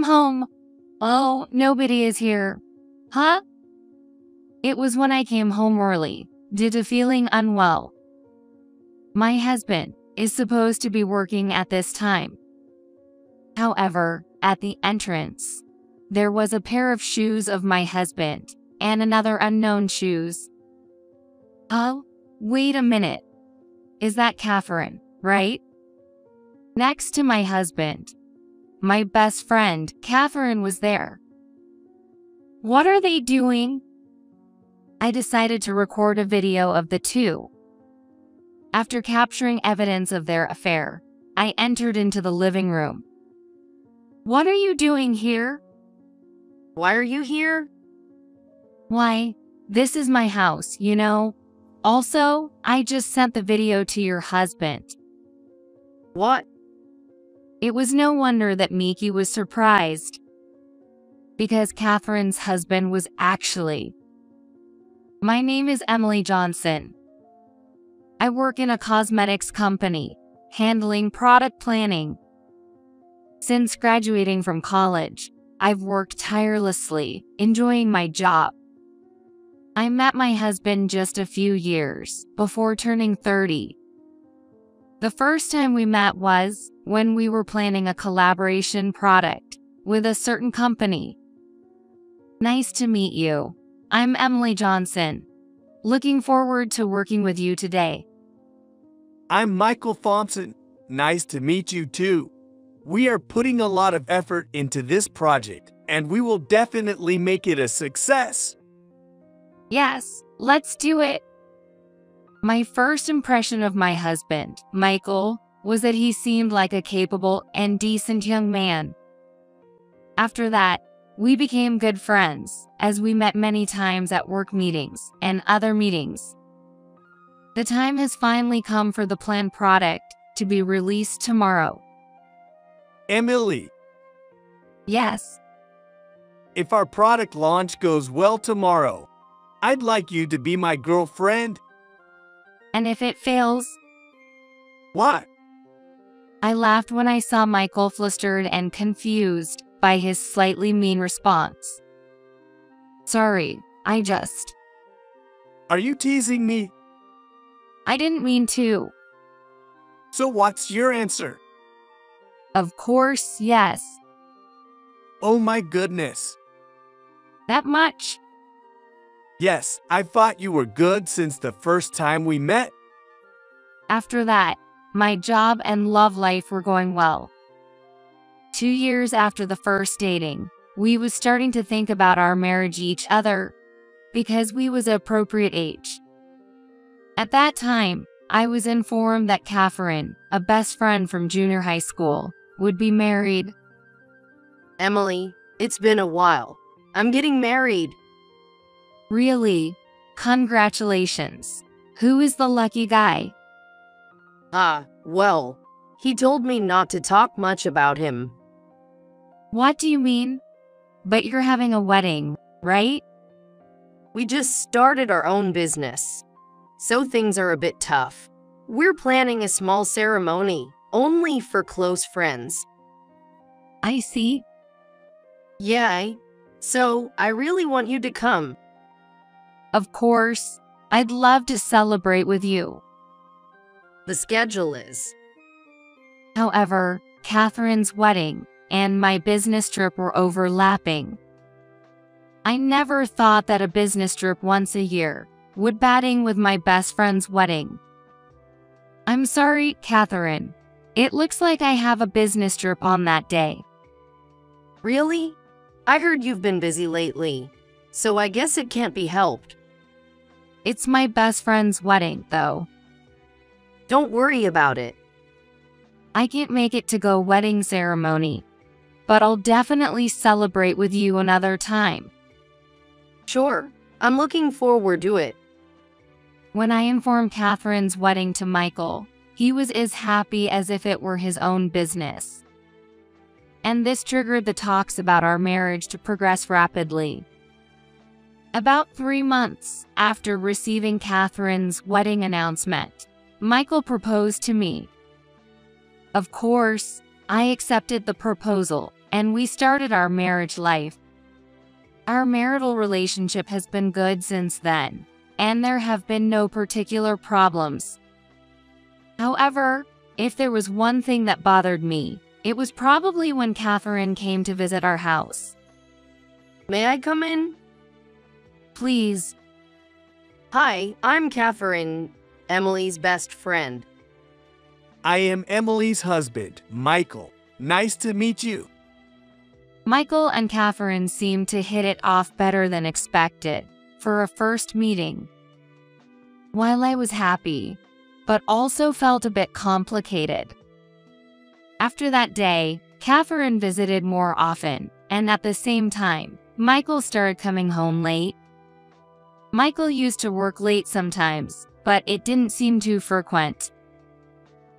I'm home. Oh, nobody is here. Huh? It was when I came home early, due to feeling unwell. My husband is supposed to be working at this time. However, at the entrance, there was a pair of shoes of my husband and another unknown shoes. Oh, wait a minute. Is that Catherine, right? Next to my husband, my best friend, Catherine, was there. What are they doing? I decided to record a video of the two. After capturing evidence of their affair, I entered into the living room. What are you doing here? Why are you here? Why, this is my house, you know. Also, I just sent the video to your husband. What? It was no wonder that Miki was surprised, because Catherine's husband was actually... My name is Emily Johnson. I work in a cosmetics company, handling product planning. Since graduating from college, I've worked tirelessly, enjoying my job. I met my husband just a few years before turning 30. The first time we met was when we were planning a collaboration product with a certain company. Nice to meet you. I'm Emily Johnson. Looking forward to working with you today. I'm Michael Thompson. Nice to meet you too. We are putting a lot of effort into this project, and we will definitely make it a success. Yes, let's do it. My first impression of my husband, Michael, was that he seemed like a capable and decent young man. After that, we became good friends, as we met many times at work meetings and other meetings. The time has finally come for the planned product to be released tomorrow. Emily, Yes, if our product launch goes well tomorrow, I'd like you to be my girlfriend. and if it fails? What? I laughed when I saw Michael flustered and confused by his slightly mean response. Sorry, I just... Are you teasing me? I didn't mean to. So what's your answer? Of course, yes. Oh my goodness. That much? Yes, I thought you were good since the first time we met. After that, my job and love life were going well. 2 years after the first dating, we was starting to think about our marriage each other, because we was appropriate age. At that time, I was informed that Catherine, a best friend from junior high school, would be married. Emily, it's been a while. I'm getting married. Really? Congratulations. Who is the lucky guy? Well, he told me not to talk much about him. What do you mean? But you're having a wedding, right? We just started our own business, so things are a bit tough. We're planning a small ceremony, only for close friends. I see. Yeah, so I really want you to come. Of course, I'd love to celebrate with you. The schedule is... However, Catherine's wedding and my business trip were overlapping. I never thought that a business trip once a year would batting with my best friend's wedding. I'm sorry, Catherine. It looks like I have a business trip on that day. Really? I heard you've been busy lately, so I guess it can't be helped. It's my best friend's wedding, though. Don't worry about it. I can't make it to go wedding ceremony, but I'll definitely celebrate with you another time. Sure, I'm looking forward to it. When I informed Catherine's wedding to Michael, he was as happy as if it were his own business. And this triggered the talks about our marriage to progress rapidly. About 3 months after receiving Catherine's wedding announcement, Michael proposed to me. Of course, I accepted the proposal and we started our marriage life. Our marital relationship has been good since then, and there have been no particular problems. However, if there was one thing that bothered me, it was probably when Catherine came to visit our house. May I come in? Please. Hi, I'm Catherine, Emily's best friend. I am Emily's husband, Michael. Nice to meet you. Michael and Catherine seemed to hit it off better than expected for a first meeting. While I was happy, but also felt a bit complicated. After that day, Catherine visited more often, and at the same time, Michael started coming home late. Michael used to work late sometimes, but it didn't seem too frequent.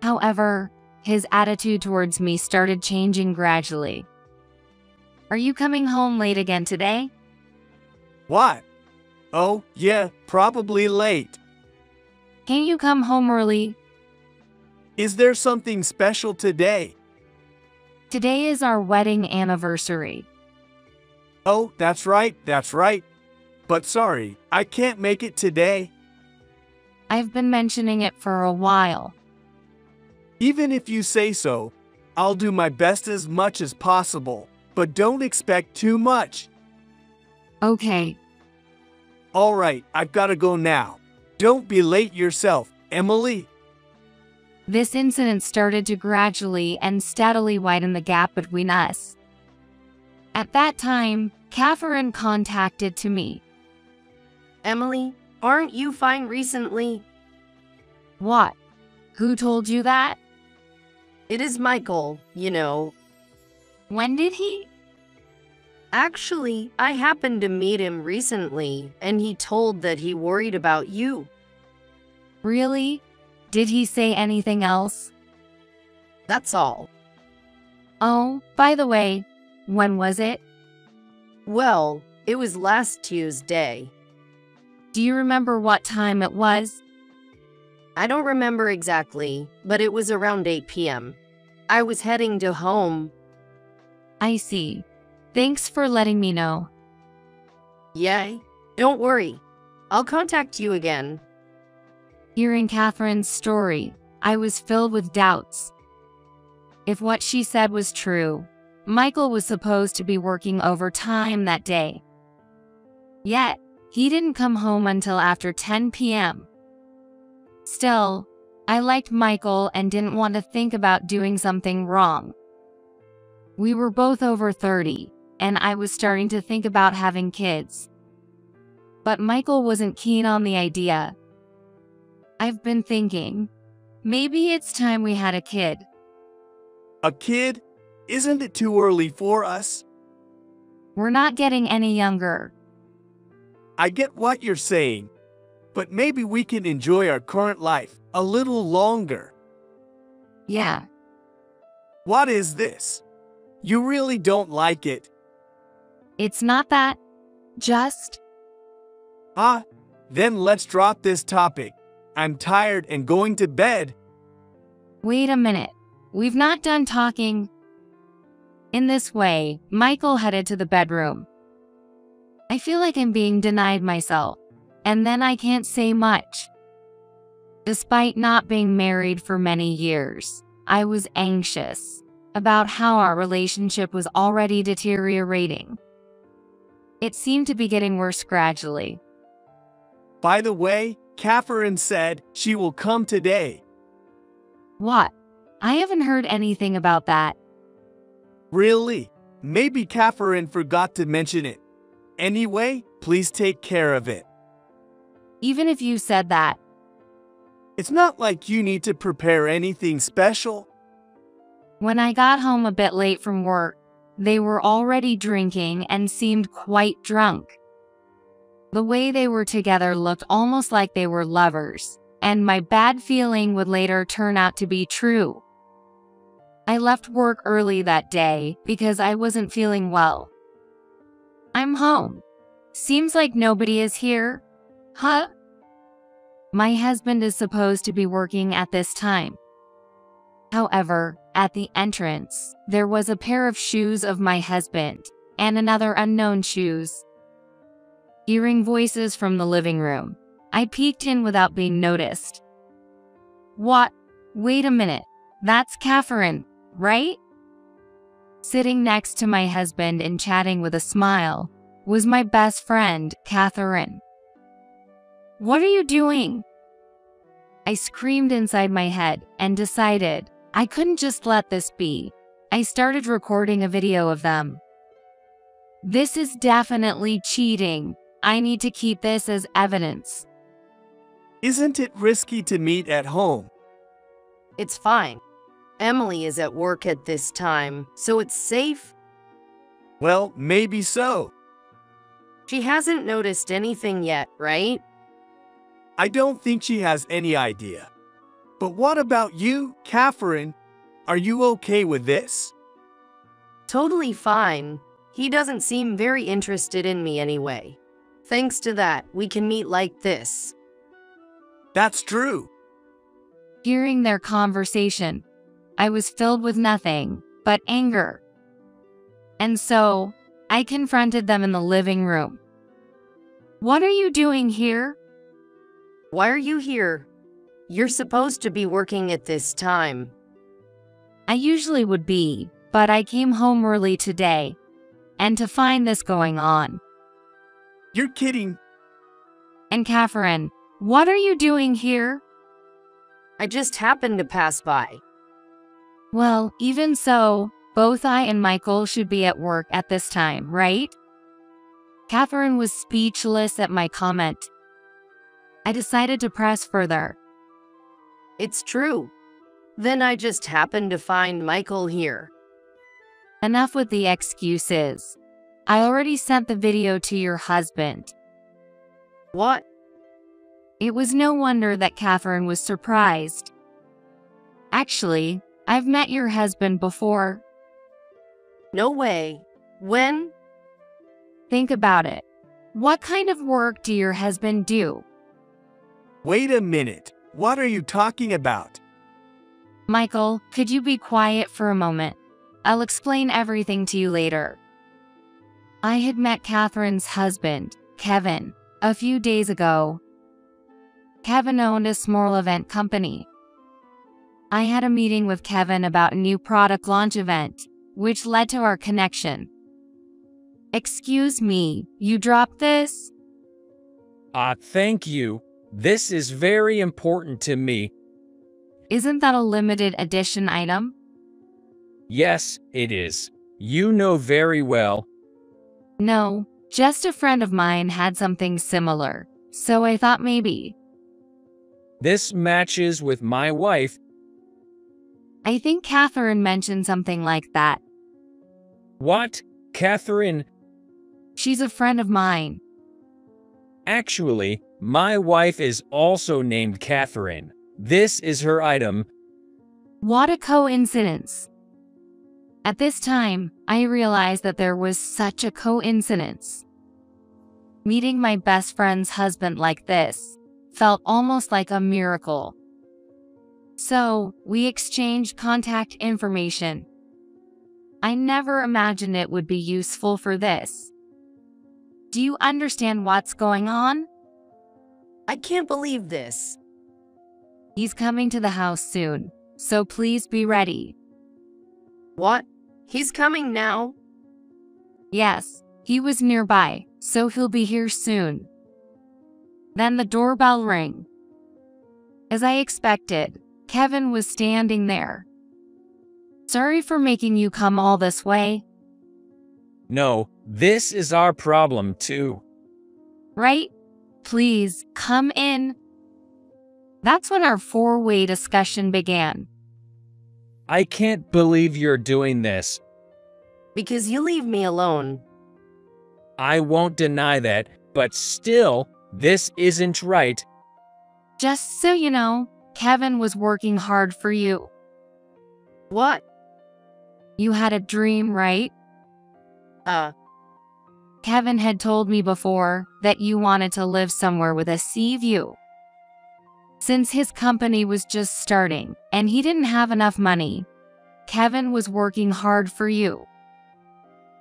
However, his attitude towards me started changing gradually. Are you coming home late again today? What? Oh, yeah, probably late. Can't you come home early? Is there something special today? Today is our wedding anniversary. Oh, that's right. But sorry, I can't make it today. I've been mentioning it for a while. Even if you say so, I'll do my best as much as possible, but don't expect too much. Okay. All right, I've got to go now. Don't be late yourself, Emily. This incident started to gradually and steadily widen the gap between us. At that time, Catherine contacted to me. Emily, aren't you fine recently? What? Who told you that? It is Michael, you know. When did he? Actually, I happened to meet him recently, and he told that he worried about you. Really? Did he say anything else? That's all. Oh, by the way, when was it? Well, it was last Tuesday. Do you remember what time it was? I don't remember exactly, but it was around 8 p.m. I was heading to home. I see. Thanks for letting me know. Yay. Don't worry. I'll contact you again. Hearing Catherine's story, I was filled with doubts. If what she said was true, Michael was supposed to be working overtime that day. Yet, he didn't come home until after 10 p.m. Still, I liked Michael and didn't want to think about doing something wrong. We were both over 30, and I was starting to think about having kids. But Michael wasn't keen on the idea. I've been thinking, maybe it's time we had a kid. A kid? Isn't it too early for us? We're not getting any younger. I get what you're saying, but maybe we can enjoy our current life a little longer. Yeah. What is this? You really don't like it? It's not that. Just. Then let's drop this topic. I'm tired and going to bed. Wait a minute. We've not done talking. In this way, Michael headed to the bedroom. I feel like I'm being denied myself, and then I can't say much. Despite not being married for many years, I was anxious about how our relationship was already deteriorating. It seemed to be getting worse gradually. By the way, Catherine said she will come today. What? I haven't heard anything about that. Really? Maybe Catherine forgot to mention it. Anyway, please take care of it. Even if you said that. It's not like you need to prepare anything special. When I got home a bit late from work, they were already drinking and seemed quite drunk. The way they were together looked almost like they were lovers, and my bad feeling would later turn out to be true. I left work early that day because I wasn't feeling well. I'm home. Seems like nobody is here. Huh? My husband is supposed to be working at this time. However, at the entrance, there was a pair of shoes of my husband, and another unknown shoes. Hearing voices from the living room, I peeked in without being noticed. What? Wait a minute. That's Catherine, right? Sitting next to my husband and chatting with a smile was my best friend, Catherine. What are you doing? I screamed inside my head and decided I couldn't just let this be. I started recording a video of them. This is definitely cheating. I need to keep this as evidence. Isn't it risky to meet at home? It's fine. Emily is at work at this time, so it's safe. Well, maybe so. She hasn't noticed anything yet, right? I don't think she has any idea. But what about you, Catherine? Are you okay with this? Totally fine. He doesn't seem very interested in me anyway. Thanks to that, we can meet like this. That's true. Hearing their conversation, I was filled with nothing but anger. And so, I confronted them in the living room. What are you doing here? Why are you here? You're supposed to be working at this time. I usually would be, but I came home early today, and to find this going on. You're kidding. And Catherine, what are you doing here? I just happened to pass by. Well, even so, both I and Michael should be at work at this time, right? Catherine was speechless at my comment. I decided to press further. It's true. Then I just happened to find Michael here. Enough with the excuses. I already sent the video to your husband. What? It was no wonder that Catherine was surprised. Actually, I've met your husband before. No way. When? Think about it. What kind of work do your husband do? Wait a minute. What are you talking about? Michael, could you be quiet for a moment? I'll explain everything to you later. I had met Catherine's husband, Kevin, a few days ago. Kevin owned a small event company. I had a meeting with Kevin about a new product launch event, which led to our connection. Excuse me, you dropped this? Thank you. This is very important to me. Isn't that a limited edition item? Yes, it is. You know very well. No, just a friend of mine had something similar, so I thought maybe. This matches with my wife. I think Catherine mentioned something like that. What? Catherine? She's a friend of mine. Actually, my wife is also named Catherine. This is her item. What a coincidence. At this time, I realized that there was such a coincidence. Meeting my best friend's husband like this felt almost like a miracle. So, we exchanged contact information. I never imagined it would be useful for this. Do you understand what's going on? I can't believe this. He's coming to the house soon, so please be ready. What? He's coming now? Yes, he was nearby, so he'll be here soon. Then the doorbell rang. As I expected, Kevin was standing there. Sorry for making you come all this way. No, this is our problem too. Right? Please, come in. That's when our four-way discussion began. I can't believe you're doing this. Because you leave me alone. I won't deny that, but still, this isn't right. Just so you know, Kevin was working hard for you. What? You had a dream, right? Kevin had told me before that you wanted to live somewhere with a sea view. Since his company was just starting and he didn't have enough money, Kevin was working hard for you.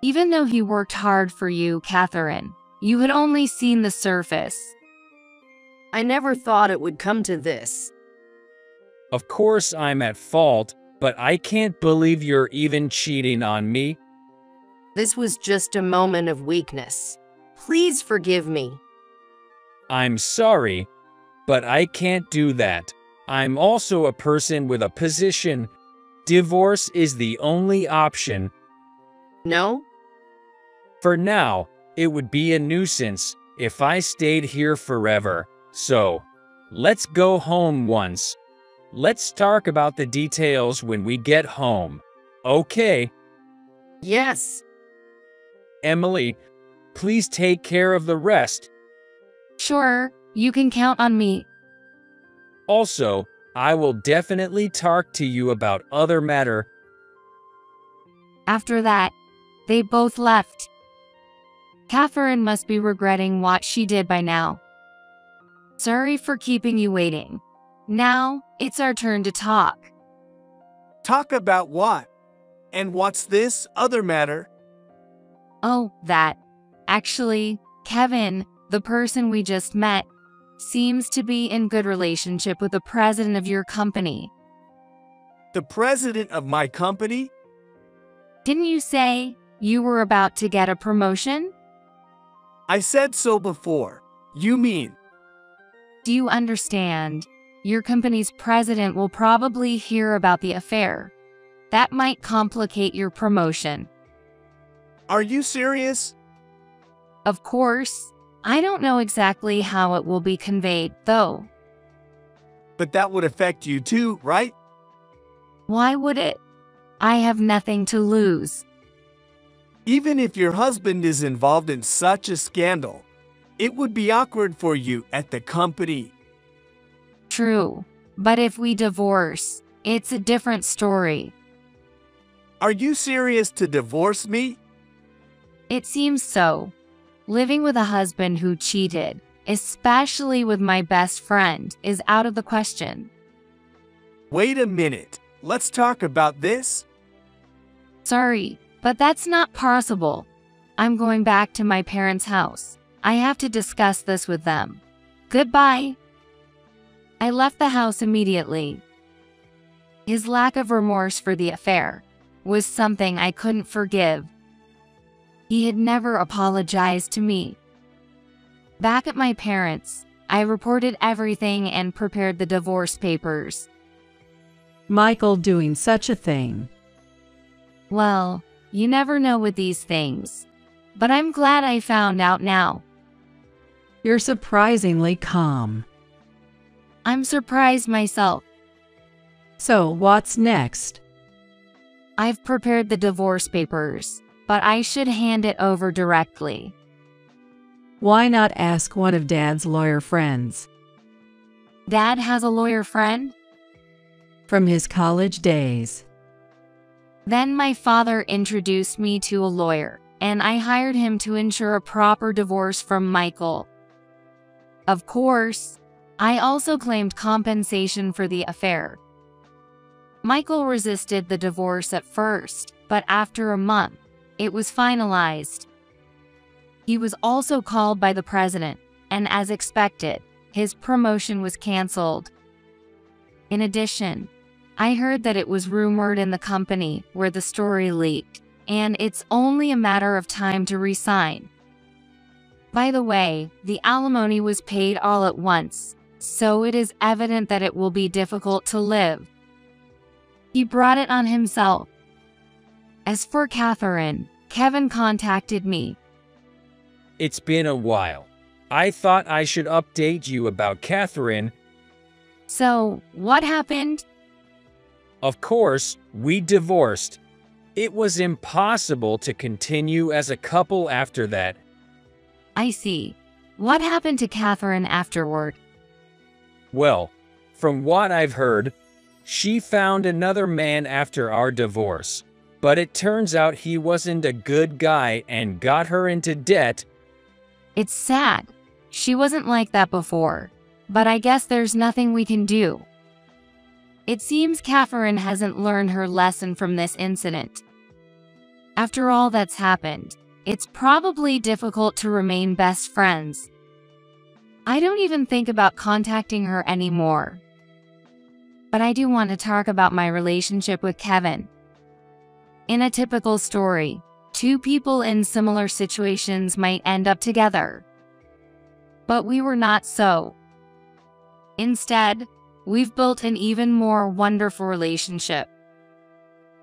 Even though he worked hard for you, Catherine, you had only seen the surface. I never thought it would come to this. Of course I'm at fault, but I can't believe you're even cheating on me. This was just a moment of weakness. Please forgive me. I'm sorry, but I can't do that. I'm also a person with a position. Divorce is the only option. No? For now, it would be a nuisance if I stayed here forever. So, let's go home once. Let's talk about the details when we get home. Okay? Yes. Emily, please take care of the rest. Sure, you can count on me. Also, I will definitely talk to you about other matter. After that, they both left. Catherine must be regretting what she did by now. Sorry for keeping you waiting. Now, it's our turn to talk. Talk about what? And what's this other matter? Oh, that. Actually, Kevin, the person we just met, seems to be in good relationship with the president of your company. The president of my company? Didn't you say you were about to get a promotion? I said so before. You mean? Do you understand? Your company's president will probably hear about the affair. That might complicate your promotion. Are you serious? Of course. I don't know exactly how it will be conveyed, though. But that would affect you too, right? Why would it? I have nothing to lose. Even if your husband is involved in such a scandal, it would be awkward for you at the company. True. But if we divorce, it's a different story. Are you serious to divorce me? It seems so. Living with a husband who cheated, especially with my best friend, is out of the question. Wait a minute. Let's talk about this. Sorry, but that's not possible. I'm going back to my parents' house. I have to discuss this with them. Goodbye. I left the house immediately. His lack of remorse for the affair was something I couldn't forgive. He had never apologized to me. Back at my parents', I reported everything and prepared the divorce papers. Michael doing such a thing. Well, you never know with these things. But I'm glad I found out now. You're surprisingly calm. I'm surprised myself. So, what's next? I've prepared the divorce papers, but I should hand it over directly. Why not ask one of Dad's lawyer friends? Dad has a lawyer friend? From his college days. Then my father introduced me to a lawyer, and I hired him to ensure a proper divorce from Michael. Of course, I also claimed compensation for the affair. Michael resisted the divorce at first, but after a month, it was finalized. He was also called by the president, and as expected, his promotion was canceled. In addition, I heard that it was rumored in the company where the story leaked, and it's only a matter of time to resign. By the way, the alimony was paid all at once, so it is evident that it will be difficult to live. He brought it on himself. As for Catherine, Kevin contacted me. It's been a while. I thought I should update you about Catherine. So, what happened? Of course, we divorced. It was impossible to continue as a couple after that. I see. What happened to Catherine afterward? Well, from what I've heard, she found another man after our divorce. But it turns out he wasn't a good guy and got her into debt. It's sad. She wasn't like that before. but I guess there's nothing we can do. It seems Catherine hasn't learned her lesson from this incident. After all that's happened, it's probably difficult to remain best friends. I don't even think about contacting her anymore. But I do want to talk about my relationship with Kevin. In a typical story, two people in similar situations might end up together. But we were not so. Instead, we've built an even more wonderful relationship.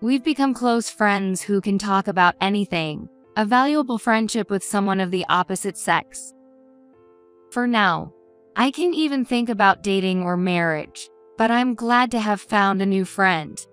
We've become close friends who can talk about anything, a valuable friendship with someone of the opposite sex. For now, I can't even think about dating or marriage, but I'm glad to have found a new friend.